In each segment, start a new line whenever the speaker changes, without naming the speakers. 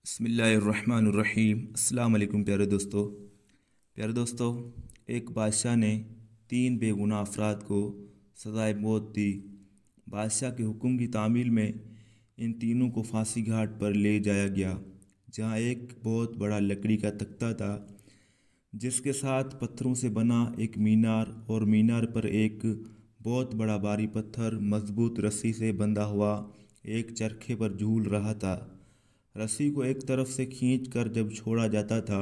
बसमिल्लाहिर्रहमानिर्रहीम। अस्सलाम वालेकुम प्यारे दोस्तों, एक बादशाह ने 3 बेगुनाह अफराद को सज़ाए मौत दी। बादशाह के हुक्म की तामील में इन तीनों को फांसी घाट पर ले जाया गया, जहां एक बहुत बड़ा लकड़ी का तख्ता था जिसके साथ पत्थरों से बना एक मीनार और मीनार पर एक बहुत बड़ा भारी पत्थर मजबूत रस्सी से बंधा हुआ एक चरखे पर झूल रहा था। रस्सी को एक तरफ से खींच कर जब छोड़ा जाता था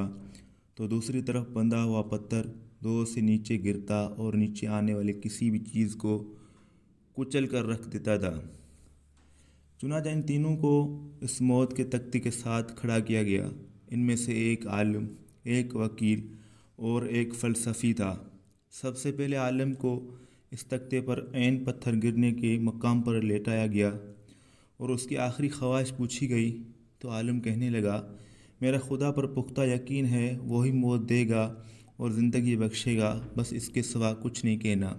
तो दूसरी तरफ बंधा हुआ पत्थर जोर से नीचे गिरता और नीचे आने वाली किसी भी चीज़ को कुचल कर रख देता था। चुनांचे इन तीनों को इस मौत के तख्ते के साथ खड़ा किया गया। इनमें से एक आलिम, एक वकील और एक फ़लसफ़ी था। सबसे पहले आलिम को इस तख्ते पर ऐन पत्थर गिरने के मकाम पर लेटाया गया और उसकी आखिरी ख्वाहिश पूछी गई तो आलिम कहने लगा, मेरा खुदा पर पुख्ता यकीन है, वही मौत देगा और ज़िंदगी बख्शेगा, बस इसके सिवा कुछ नहीं कहना।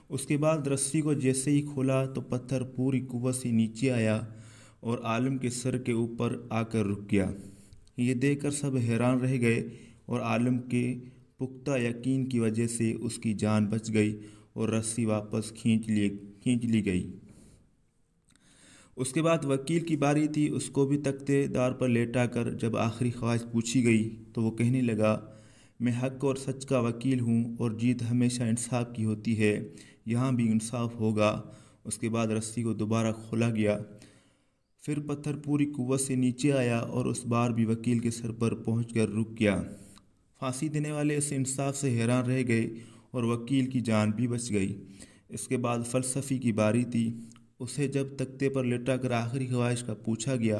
उसके बाद रस्सी को जैसे ही खोला तो पत्थर पूरी कुव्वत से नीचे आया और आलिम के सर के ऊपर आकर रुक गया। ये देखकर सब हैरान रह गए और आलिम के पुख्ता यकीन की वजह से उसकी जान बच गई और रस्सी वापस खींच ली गई। उसके बाद वकील की बारी थी। उसको भी तख्तेदार पर लेटा कर जब आखिरी ख्वाहिश पूछी गई तो वो कहने लगा, मैं हक और सच का वकील हूँ और जीत हमेशा इंसाफ की होती है, यहाँ भी इंसाफ होगा। उसके बाद रस्सी को दोबारा खोला गया, फिर पत्थर पूरी कुव्वत से नीचे आया और उस बार भी वकील के सर पर पहुंचकर रुक गया। फांसी देने वाले इस इंसाफ से हैरान रह गए और वकील की जान भी बच गई। इसके बाद फ़लसफ़ी की बारी थी। उसे जब तख्ते पर लेटा कर आखिरी ख्वाहिश का पूछा गया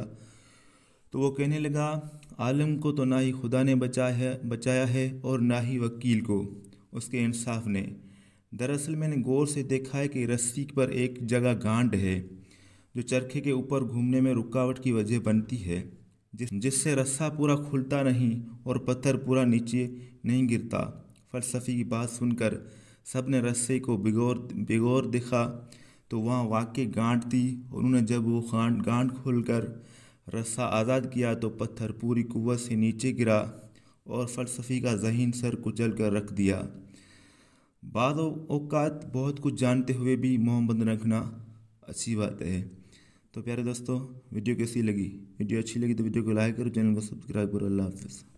तो वो कहने लगा, आलिम को तो ना ही खुदा ने बचाया है और ना ही वकील को उसके इंसाफ ने। दरअसल मैंने गौर से देखा है कि रस्सी पर एक जगह गांठ है जो चरखे के ऊपर घूमने में रुकावट की वजह बनती है, जिससे रस्सा पूरा खुलता नहीं और पत्थर पूरा नीचे नहीं गिरता। फ़लसफ़ी की बात सुनकर सब ने रस्से को भिगोर देखा तो वहाँ वाकई गांठ थी। उन्होंने जब वो गांठ खोलकर रस्सा आज़ाद किया तो पत्थर पूरी कुव्वत से नीचे गिरा और फ़लसफ़ी का ज़हीन सर कुचल कर रख दिया। बाद औक़ात बहुत कुछ जानते हुए भी मोहब्बत रखना अच्छी बात है। तो प्यारे दोस्तों, वीडियो कैसी लगी? वीडियो अच्छी लगी तो वीडियो को लाइक करो, चैनल को सब्सक्राइब करो। अल्लाह हाफ़िज़।